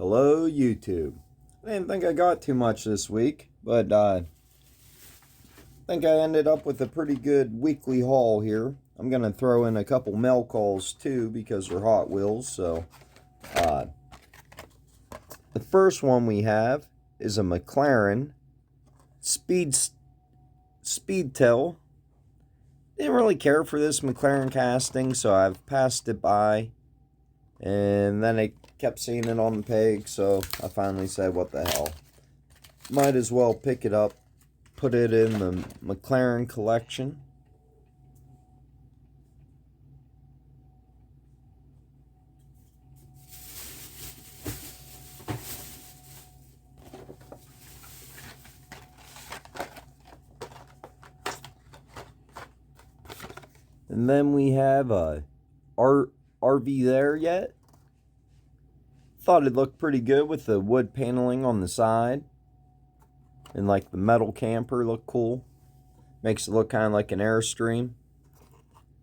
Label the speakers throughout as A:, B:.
A: Hello, YouTube. I didn't think I got too much this week, but I think I ended up with a pretty good weekly haul here. I'm going to throw in a couple mail calls too because they're Hot Wheels. So, the first one we have is a Mclaren Speedtail. Didn't really care for this McLaren casting, so I've passed it by. And then I kept seeing it on the peg, so I finally said, what the hell. Might as well pick it up, put it in the McLaren collection. And then we have a RV there yet. Thought it looked pretty good with the wood paneling on the side. And like the metal camper looked cool. Makes it look kind of like an Airstream.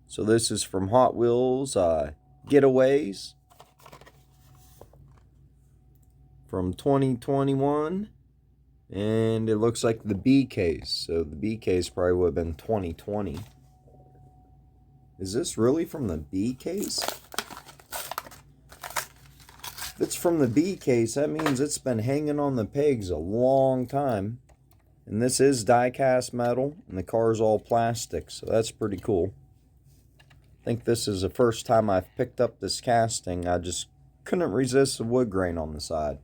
A: So this is from Hot Wheels Getaways. From 2021. And it looks like the B case. So the B case probably would have been 2020. Is this really from the B case? If it's from the B case, that means it's been hanging on the pegs a long time. And this is die-cast metal, and the car's all plastic, so that's pretty cool. I think this is the first time I've picked up this casting. I just couldn't resist the wood grain on the side.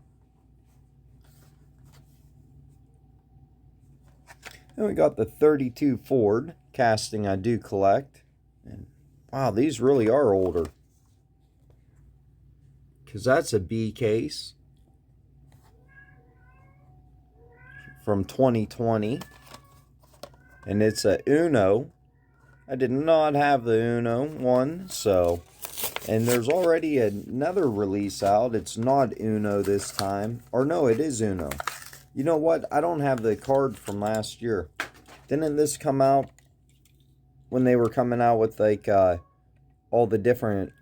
A: And we got the 32 Ford casting I do collect. And wow, these really are older. Because that's a B case. From 2020. And it's a Uno. I did not have the Uno one, so. And there's already another release out. It's not Uno this time. Or no, it is Uno. You know what? I don't have the card from last year. Didn't this come out when they were coming out with like all the different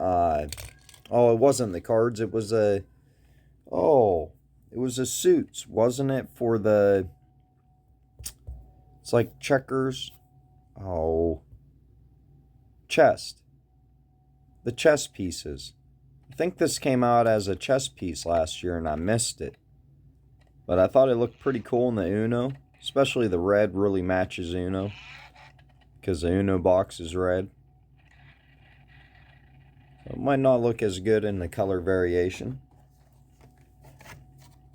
A: oh, it wasn't the cards, it was it was the suits, wasn't it, for the, it's like checkers, chest, the chess pieces. I think this came out as a chess piece last year and I missed it, but I thought it looked pretty cool in the Uno, especially the red really matches Uno. Because the Uno box is red. So it might not look as good in the color variation.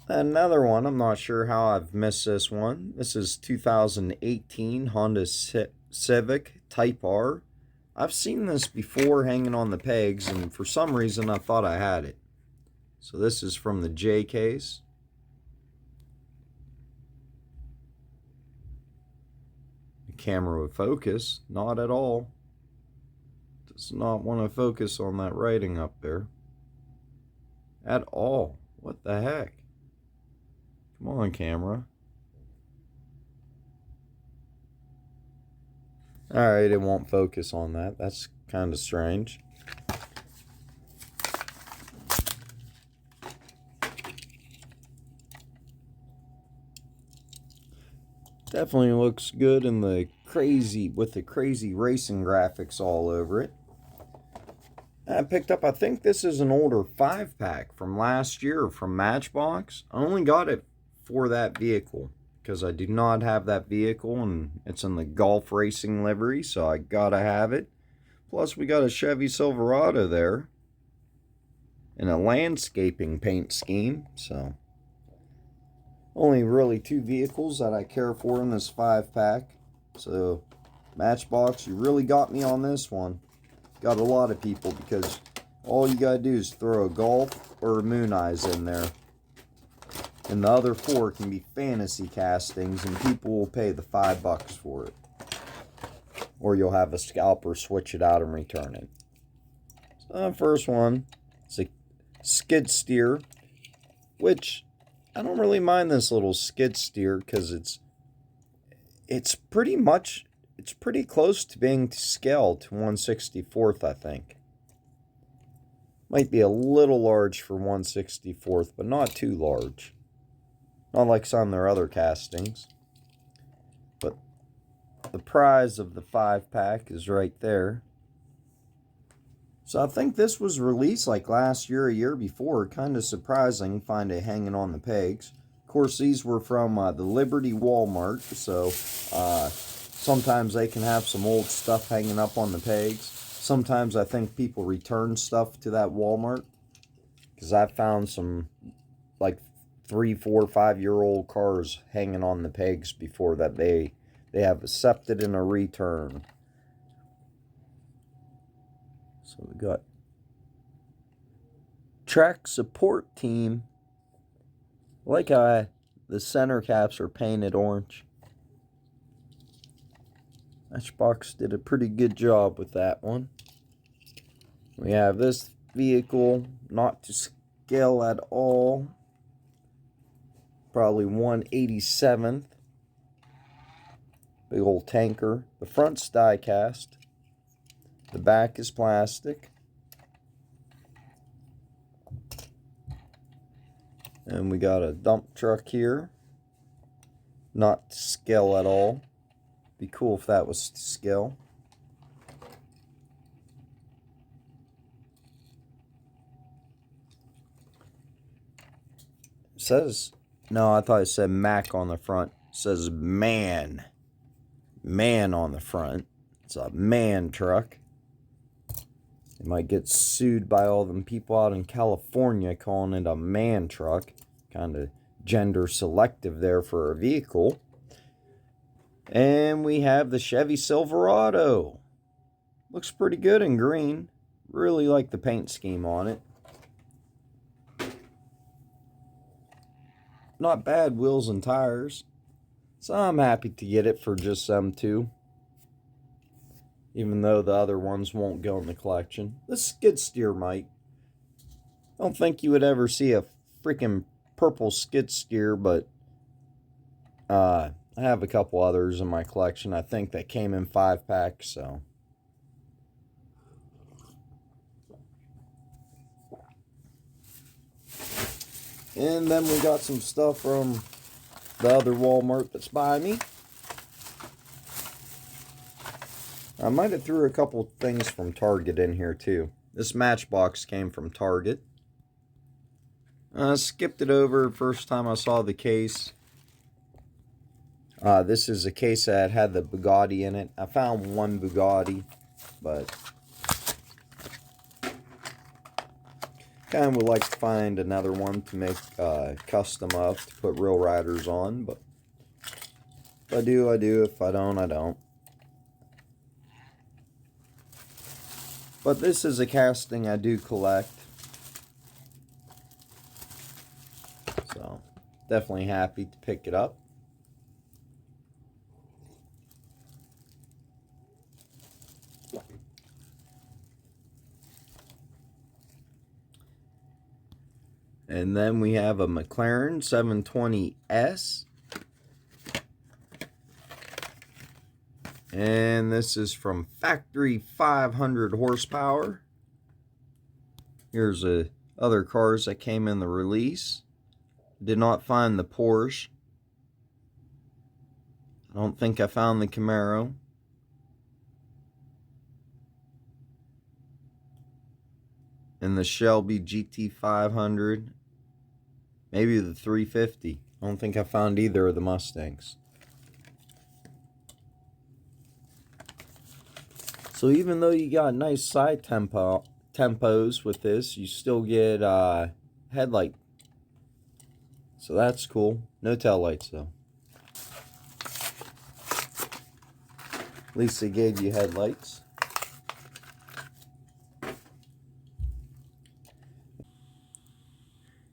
A: Another one, I'm not sure how I've missed this one. This is 2018 Honda Civic Type R. I've seen this before hanging on the pegs, and for some reason I thought I had it. So this is from the J case. Camera would focus, not at all. Does not want to focus on that writing up there at all. What the heck? Come on, camera. Alright, it won't focus on that. That's kind of strange. Definitely looks good in the crazy, with the crazy racing graphics all over it. I picked up, I think this is an older 5-pack from last year from Matchbox. I only got it for that vehicle because I do not have that vehicle and it's in the golf racing livery, so I gotta have it. Plus we got a Chevy Silverado there in a landscaping paint scheme, so only really 2 vehicles that I care for in this 5-pack. So, Matchbox, you really got me on this one. Got a lot of people because all you gotta do is throw a Golf or a Moon Eyes in there. And the other 4 can be fantasy castings and people will pay the $5 for it. Or you'll have a scalper switch it out and return it. So, the first one is a skid steer, which I don't really mind this little skid steer because it's pretty close to being scaled to 1/64th, I think. Might be a little large for 1/64th, but not too large. Not like some of their other castings. But the prize of the 5-pack is right there. So I think this was released like last year, a year before. Kind of surprising, find it hanging on the pegs. Of course, these were from the Liberty Walmart, so sometimes they can have some old stuff hanging up on the pegs. Sometimes I think people return stuff to that Walmart, because I found some like 3, 4, 5-year-old cars hanging on the pegs before that they have accepted in a return. So we got track support team. I like how the center caps are painted orange. Matchbox did a pretty good job with that one. We have this vehicle, not to scale at all. Probably 1/87th. Big old tanker. The front's die cast. The back is plastic. And we got a dump truck here. Not to scale at all. Be cool if that was to scale. It says, no, I thought it said Mac on the front. It says man. Man on the front. It's a man truck. They might get sued by all them people out in California calling it a man truck. Kind of gender selective there for a vehicle. And we have the Chevy Silverado. Looks pretty good in green. Really like the paint scheme on it. Not bad wheels and tires. So I'm happy to get it for just them two. Even though the other ones won't go in the collection. The skid steer might. I don't think you would ever see a freaking purple skid steer, but I have a couple others in my collection. I think that came in 5-packs, so. And then we got some stuff from the other Walmart that's by me. I might have threw a couple things from Target in here too. This Matchbox came from Target. I skipped it over first time I saw the case. This is a case that had the Bugatti in it. I found one Bugatti, but kind of would like to find another one to make custom of to put real riders on. But if I do, I do. If I don't, I don't. But this is a casting I do collect. So, definitely happy to pick it up. And then we have a Mclaren 720S. And this is from factory 500 horsepower. Here's other cars that came in the release. Did not find the Porsche. I don't think I found the Camaro. And the Shelby GT500. Maybe the 350. I don't think I found either of the Mustangs. So even though you got nice side tempos with this, you still get headlight. So that's cool. No tail lights though. At least they gave you headlights.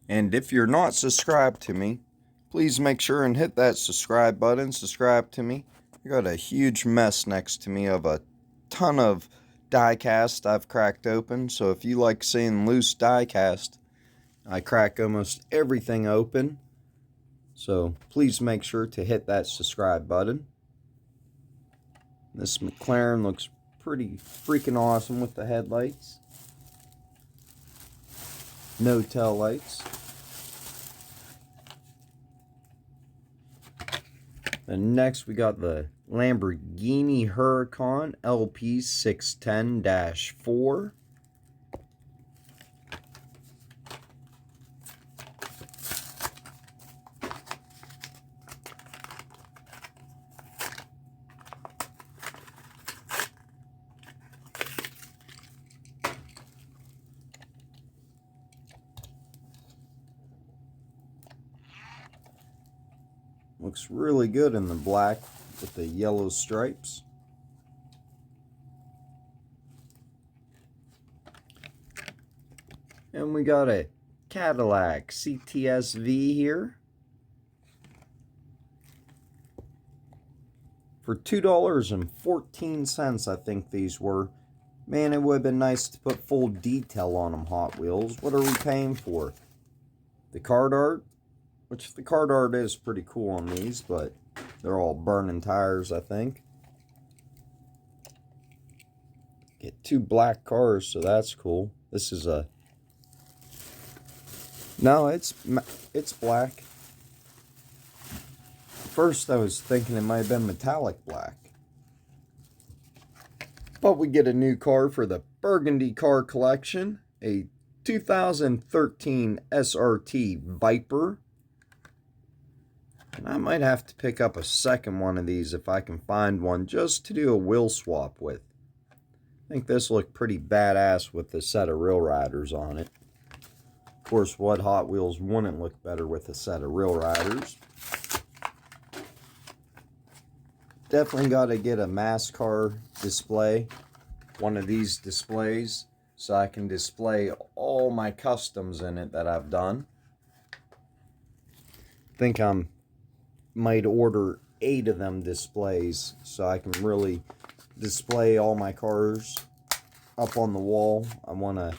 A: And if you're not subscribed to me, please make sure and hit that subscribe button. Subscribe to me. I got a huge mess next to me of a ton of die cast I've cracked open. So if you like seeing loose die cast, I crack almost everything open. So please make sure to hit that subscribe button. This McLaren looks pretty freaking awesome with the headlights. no tail lights. And next we got the Lamborghini Huracan LP 610-4. Looks really good in the black with the yellow stripes. And we got a Cadillac CTS-V here for $2.14, I think these were. Man, it would have been nice to put full detail on them, Hot Wheels. What are we paying for? The card art? Which the card art is pretty cool on these, but they're all burning tires, I think. Get two black cars, so that's cool. This is a... No, it's black. First, I was thinking it might have been metallic black. But we get a new car for the Burgundy car collection. A 2013 SRT Viper. And I might have to pick up a second one of these if I can find one just to do a wheel swap with. I think this looked pretty badass with the set of Real Riders on it. Of course, what Hot Wheels wouldn't look better with a set of Real Riders? Definitely got to get a NASCAR display. One of these displays. So I can display all my customs in it that I've done. I think might order 8 of them displays so I can really display all my cars up on the wall. I want to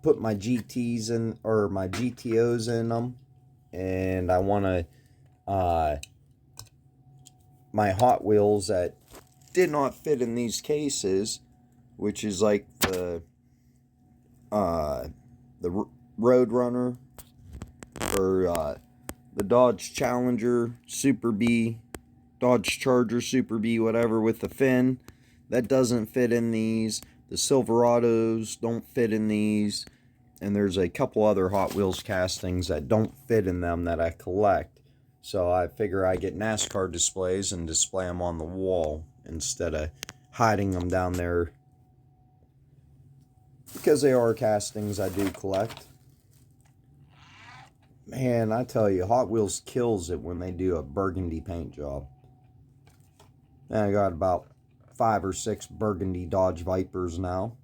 A: put my GTs in, or my GTOs in them, and I want to my Hot Wheels that did not fit in these cases, which is like the Roadrunner, or the Dodge Challenger Super B, Dodge Charger Super B, whatever, with the fin. That doesn't fit in these. The Silverados don't fit in these. And there's a couple other Hot Wheels castings that don't fit in them that I collect. So I figure I get NASCAR displays and display them on the wall instead of hiding them down there. Because they are castings I do collect. Man, I tell you, Hot Wheels kills it when they do a burgundy paint job. And I got about 5 or 6 burgundy Dodge Vipers now.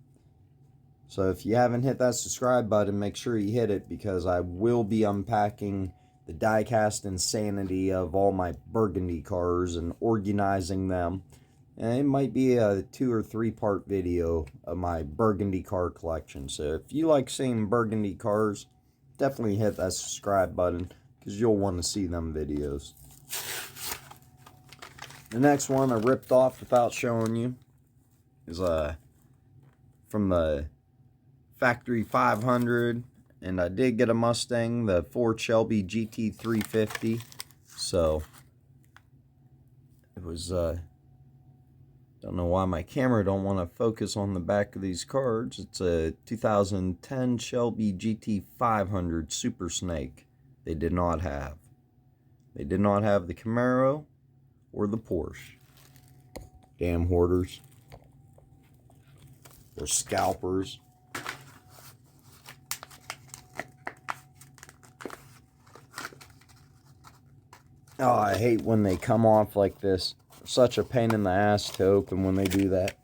A: So if you haven't hit that subscribe button, make sure you hit it, because I will be unpacking the die-cast insanity of all my burgundy cars and organizing them. And it might be a 2 or 3 part video of my burgundy car collection. So if you like seeing burgundy cars, definitely hit that subscribe button, because you'll want to see them videos. The next one I ripped off without showing you is from the Factory 500, and I did get a Mustang, the Ford Shelby GT350. So it was don't know why my camera don't want to focus on the back of these cards. It's a 2010 Shelby GT500 Super Snake. They did not have. They did not have the Camaro or the Porsche. Damn hoarders. They're scalpers. Oh, I hate when they come off like this. Such a pain in the ass to open when they do that.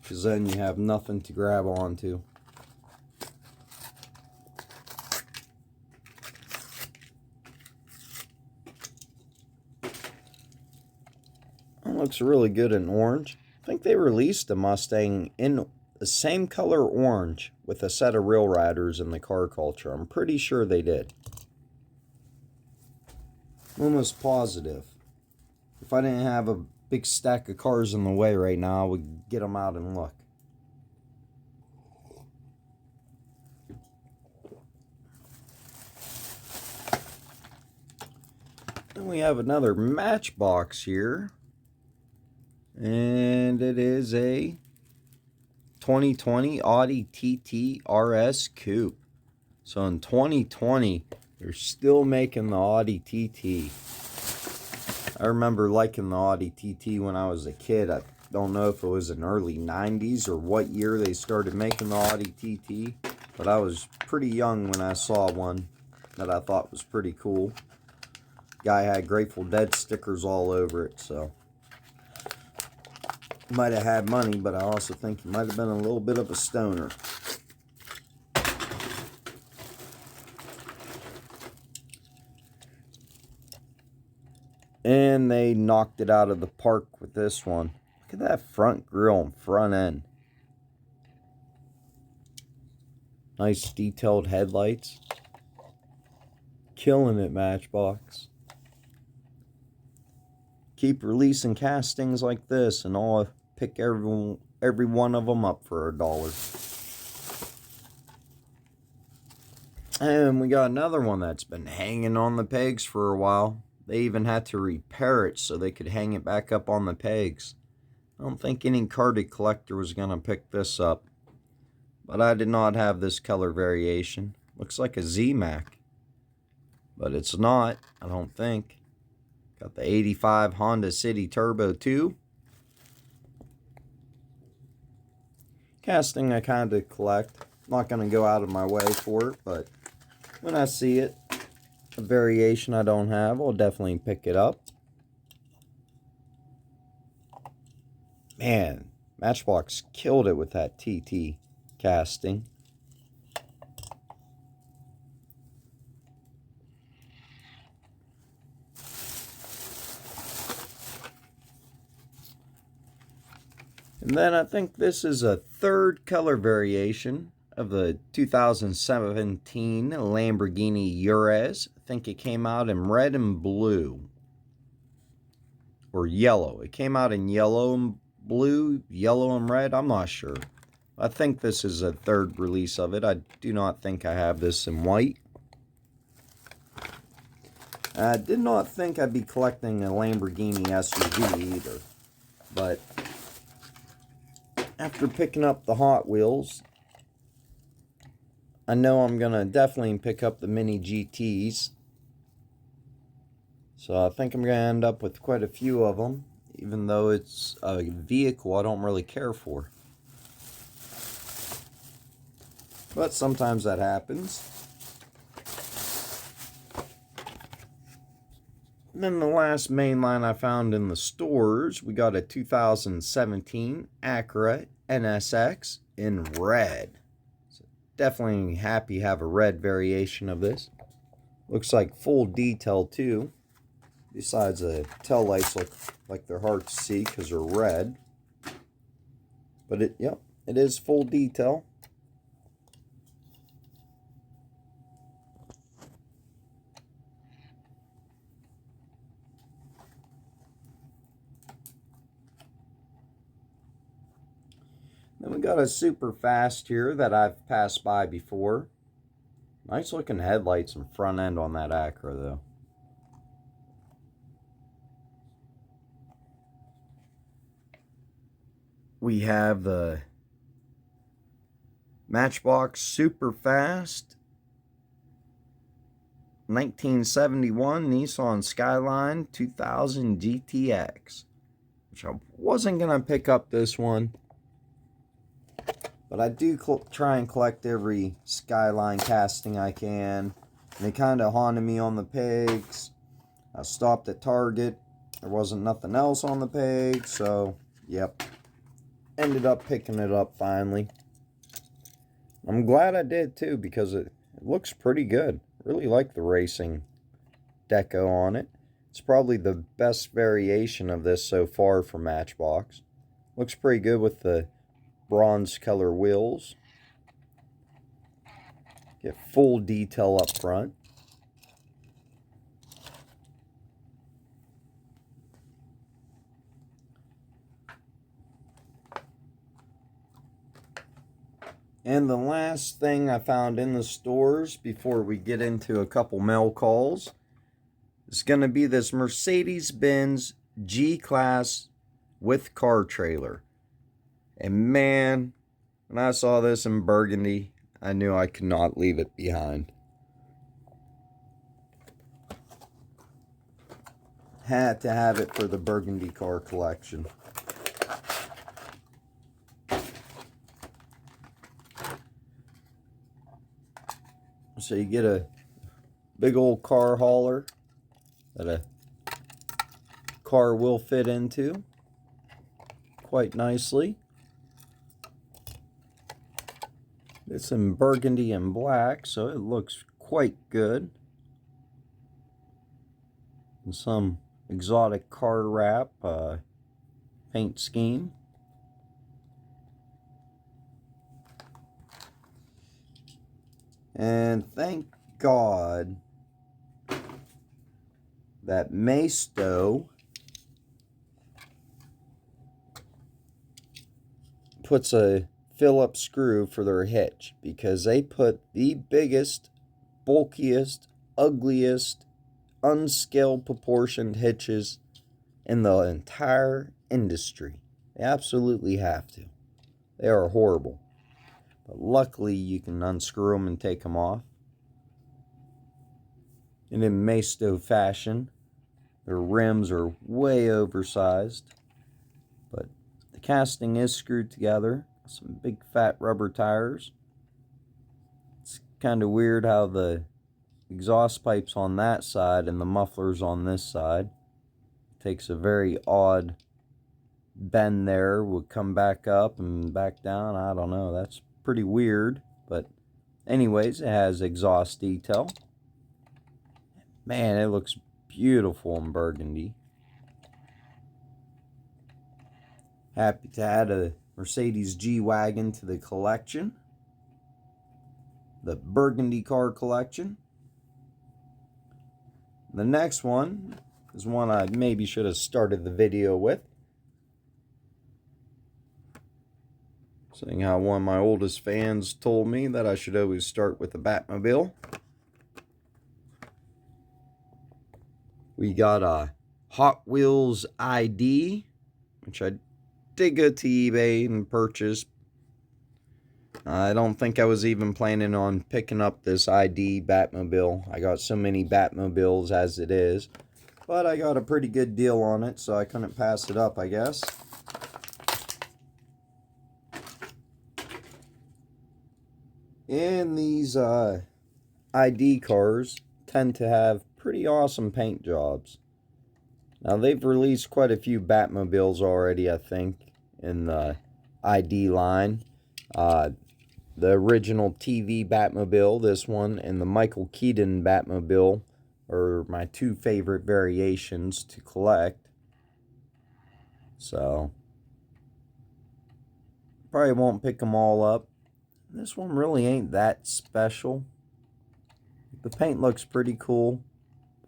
A: Because then you have nothing to grab onto. It looks really good in orange. I think they released a Mustang in the same color orange with a set of Real Riders in the car culture. I'm pretty sure they did. Almost positive. If I didn't have a big stack of cars in the way right now, I would get them out and look. We have another Matchbox here. And it is a 2020 Audi Tt Rs Coupe. So in 2020, they're still making the Audi TT. I remember liking the Audi TT when I was a kid. I don't know if it was in early 90s or what year they started making the Audi TT. But I was pretty young when I saw one that I thought was pretty cool. Guy had Grateful Dead stickers all over it, so might have had money, but I also think he might have been a little bit of a stoner. And they knocked it out of the park with this one. Look at that front grille and front end. Nice detailed headlights. Killing it, Matchbox. Keep releasing castings like this, and I'll pick every one of them up for $1. And we got another one that's been hanging on the pegs for a while. They even had to repair it so they could hang it back up on the pegs. I don't think any carded collector was going to pick this up. But I did not have this color variation. Looks like a Z-Mac. But it's not, I don't think. Got the 85 Honda City Turbo 2. Casting I kind of collect. Not going to go out of my way for it, but when I see it, a variation I don't have, I'll definitely pick it up. Man, Matchbox killed it with that TT casting. And then I think this is a third color variation of the 2017 Lamborghini Urus. I think it came out in red and blue. Or yellow. It came out in yellow and blue, yellow and red. I'm not sure. I think this is a third release of it. I do not think I have this in white. I did not think I'd be collecting a Lamborghini SUV either. But after picking up the Hot Wheels, I know I'm going to definitely pick up the Mini GTs. So I think I'm going to end up with quite a few of them, even though it's a vehicle I don't really care for. But sometimes that happens. And then the last main line I found in the stores, we got a 2017 Acura Nsx in red. So definitely happy to have a red variation of this. Looks like full detail too. Besides the tail lights look like they're hard to see because they're red. But it is full detail. Then we got a Superfast here that I've passed by before. Nice looking headlights and front end on that Acura though. We have the Matchbox Superfast 1971 Nissan Skyline 2000 GTX. Which I wasn't going to pick up this one. But I do try and collect every Skyline casting I can. And they kind of haunted me on the pegs. I stopped at Target. There wasn't nothing else on the peg. So, yep. Ended up picking it up finally. I'm glad I did too because it looks pretty good. Really like the racing deco on it. It's probably the best variation of this so far from Matchbox. Looks pretty good with the bronze color wheels. Get full detail up front. And the last thing I found in the stores before we get into a couple mail calls. is going to be this Mercedes-Benz G-Class with car trailer. And man, when I saw this in burgundy, I knew I could not leave it behind. Had to have it for the burgundy car collection. So you get a big old car hauler that a car will fit into quite nicely. It's in burgundy and black, so it looks quite good. And some exotic car wrap paint scheme. And thank God that Maisto puts a Phillips screw for their hitch, because they put the biggest, bulkiest, ugliest, unscaled proportioned hitches in the entire industry. They absolutely have to. They are horrible. But luckily you can unscrew them and take them off. And in Maisto fashion, their rims are way oversized. But the casting is screwed together. Some big fat rubber tires. It's kind of weird how the exhaust pipes on that side and the mufflers on this side. Takes a very odd bend there. Would come back up and back down. I don't know. That's pretty weird. But anyways, it has exhaust detail. Man, it looks beautiful in burgundy. Happy to add a Mercedes G-Wagon to the collection. The burgundy car collection. The next one is one I maybe should have started the video with. Seeing how one of my oldest fans told me that I should always start with the Batmobile. We got a Hot Wheels ID, which I did go to eBay and purchase. I don't think I was even planning on picking up this ID Batmobile. I got so many Batmobiles as it is. But I got a pretty good deal on it, so I couldn't pass it up, I guess. And these ID cars tend to have pretty awesome paint jobs. Now, they've released quite a few Batmobiles already, I think, in the ID line. The original TV Batmobile, this one, and the Michael Keaton Batmobile are my two favorite variations to collect. So, probably won't pick them all up. This one really ain't that special. The paint looks pretty cool,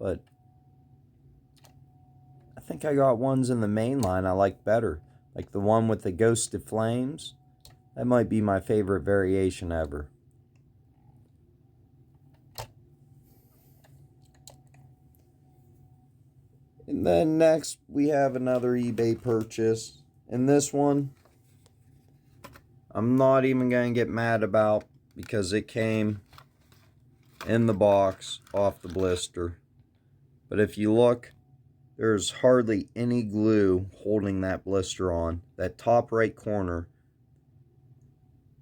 A: but I think I got ones in the main line I like better. Like the one with the Ghosted Flames. That might be my favorite variation ever. And then next we have another eBay purchase. And this one, I'm not even going to get mad about, because it came in the box off the blister. But if you look, there's hardly any glue holding that blister on. That top right corner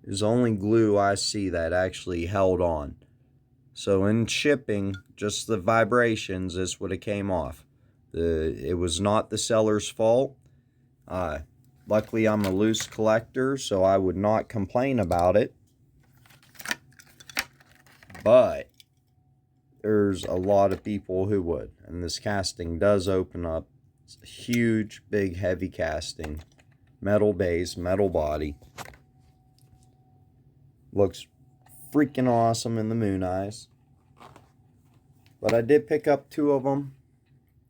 A: is the only glue I see that actually held on. So in shipping, just the vibrations is what it came off. It was not the seller's fault. Luckily, I'm a loose collector, so I would not complain about it. But there's a lot of people who would. And this casting does open up. It's a huge, big, heavy casting. Metal base, metal body. Looks freaking awesome in the moon eyes. But I did pick up two of them.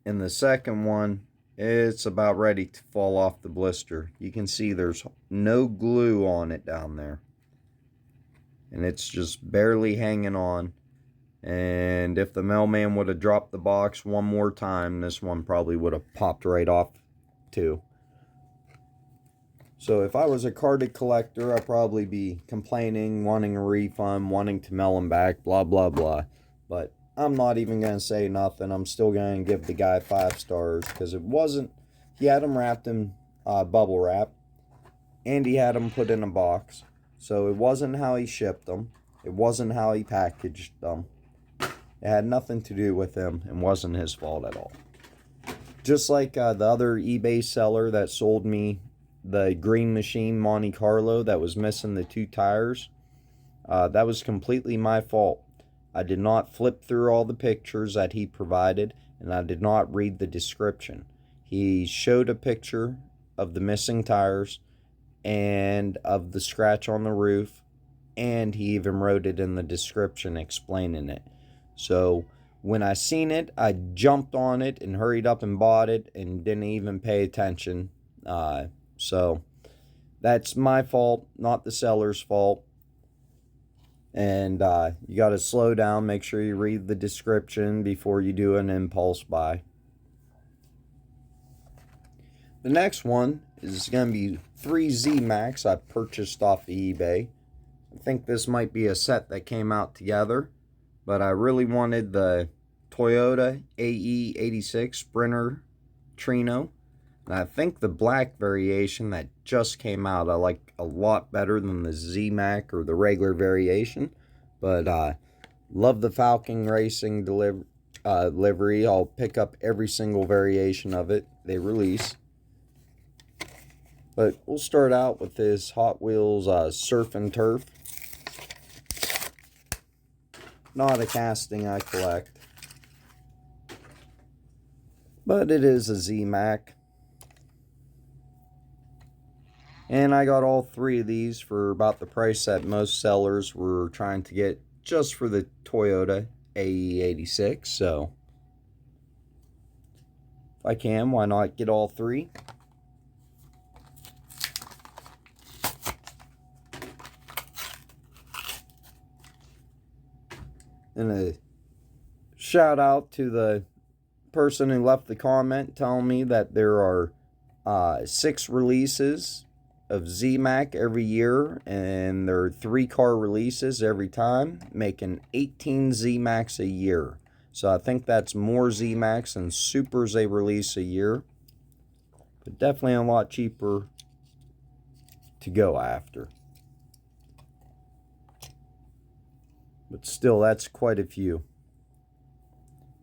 A: And the second one, it's about ready to fall off the blister. You can see there's no glue on it down there. And it's just barely hanging on. And if the mailman would have dropped the box one more time, this one probably would have popped right off too. So if I was a carded collector, I'd probably be complaining, wanting a refund, wanting to mail them back, blah, blah, blah. But I'm not even going to say nothing. I'm still going to give the guy 5 stars because it wasn't, he had them wrapped in bubble wrap, and he had them put in a box. So it wasn't how he shipped them. It wasn't how he packaged them. It had nothing to do with him and wasn't his fault at all. Just like the other eBay seller that sold me the Green Machine Monte Carlo that was missing the 2 tires. That was completely my fault. I did not flip through all the pictures that he provided, and I did not read the description. He showed a picture of the missing tires and of the scratch on the roof, and he even wrote it in the description explaining it. So when I seen it, I jumped on it and hurried up and bought it and didn't even pay attention. So that's my fault, not the seller's fault. And you got to slow down, make sure you read the description before you do an impulse buy. The next one is going to be 3 Z-Max I purchased off of eBay. I think this might be a set that came out together, but I really wanted the Toyota AE86 Sprinter Trino. And I think the black variation that just came out I like a lot better than the Z-Max or the regular variation. But love the Falcon Racing livery. I'll pick up every single variation of it they release. But we'll start out with this Hot Wheels Surf and Turf. Not a casting I collect, but it is a Z-Max. And I got all 3 of these for about the price that most sellers were trying to get just for the Toyota AE86. So if I can, why not get all 3? And a shout out to the person who left the comment telling me that there are 6 releases of Z-Max every year, and there are 3 car releases every time, making 18 Z-Max a year. So I think that's more Z-Max than Supers they release a year, but definitely a lot cheaper to go after. But still, that's quite a few.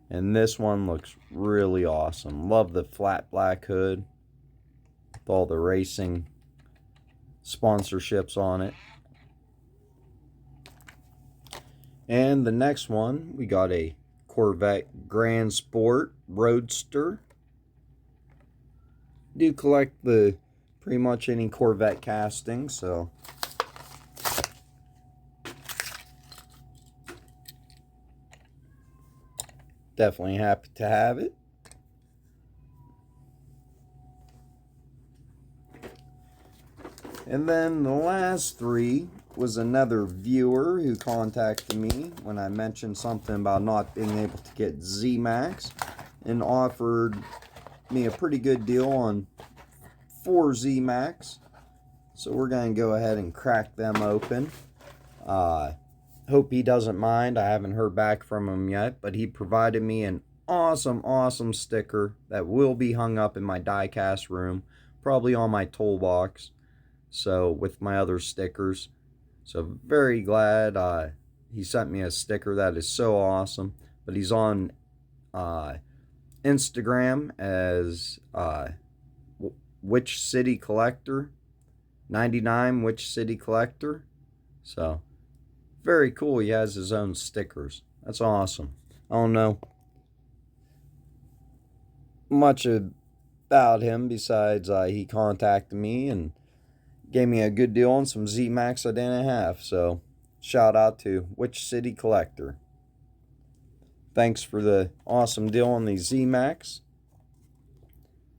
A: And this one looks really awesome. Love the flat black hood with all the racing sponsorships on it. And the next one, we got a Corvette Grand Sport Roadster. Do collect the pretty much any Corvette casting, so definitely happy to have it. And then the last 3 was another viewer who contacted me when I mentioned something about not being able to get Z-Max, and offered me a pretty good deal on 4 Z-Max. So we're going to go ahead and crack them open. Hope he doesn't mind. I haven't heard back from him yet, but he provided me an awesome sticker that will be hung up in my die-cast room, probably on my toolbox. So with my other stickers. So very glad he sent me a sticker. That is so awesome. But he's on Instagram as Which City Collector 99 Which City Collector. So very cool. He has his own stickers. That's awesome. I don't know much about him besides he contacted me and gave me a good deal on some Z-Max I didn't have. So shout out to Which City Collector. Thanks for the awesome deal on these Z-Max.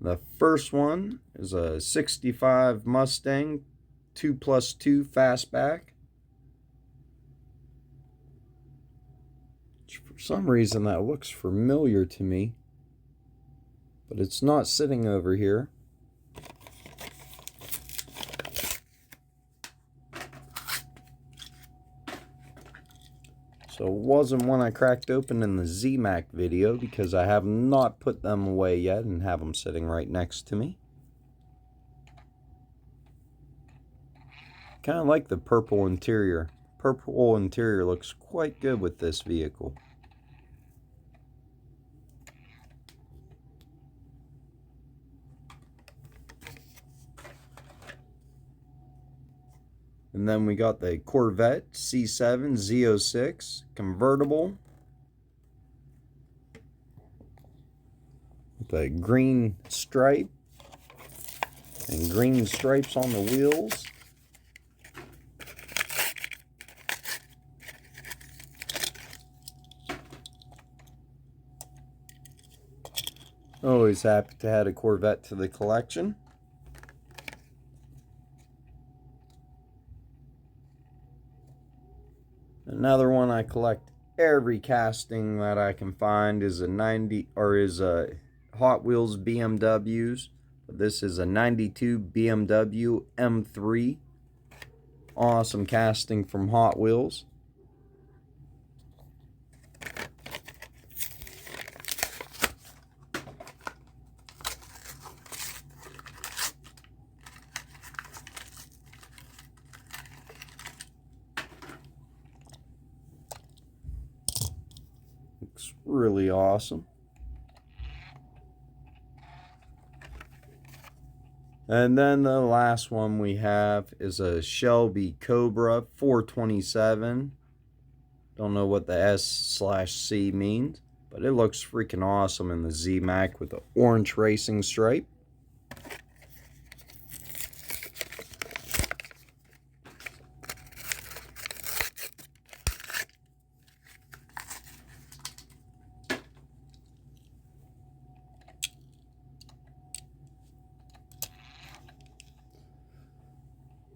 A: The first one is a 65 Mustang 2+2 fastback. For some reason that looks familiar to me, but it's not sitting over here. So it wasn't one I cracked open in the Z-Mac video because I have not put them away yet and have them sitting right next to me. Kind of like the purple interior. Purple interior looks quite good with this vehicle. And then we got the Corvette C7 Z06 Convertible. With a green stripe. And green stripes on the wheels. Always happy to add a Corvette to the collection. Another one I collect every casting that I can find is a Hot Wheels BMWs. This is a 92 BMW M3. Awesome casting from Hot Wheels. Looks really awesome. And then the last one we have is a Shelby Cobra 427. Don't know what the S/C means, but it looks freaking awesome in the Z-Mac with the orange racing stripe.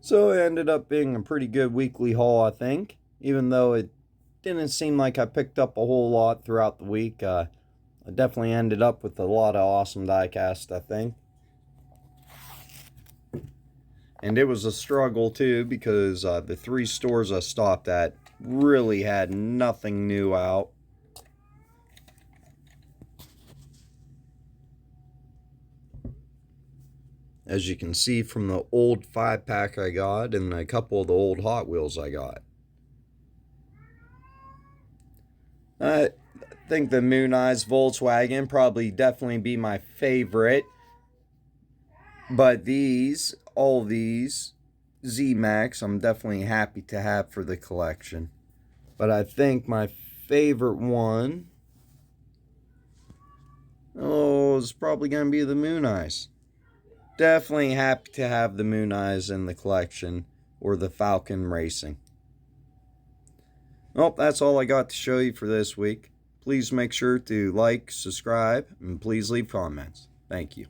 A: So it ended up being a pretty good weekly haul, I think. Even though it didn't seem like I picked up a whole lot throughout the week. I definitely ended up with a lot of awesome diecast, I think. And it was a struggle too because the 3 stores I stopped at really had nothing new out. As you can see from the old 5-pack I got and a couple of the old Hot Wheels I got. I think the Moon Eyes Volkswagen probably definitely be my favorite. But all these Z-Macs, I'm definitely happy to have for the collection. But I think my favorite one, is probably going to be the Moon Eyes. Definitely happy to have the Moon Eyes in the collection, or the Falcon Racing. Well, that's all I got to show you for this week. Please make sure to like, subscribe, and please leave comments. Thank you.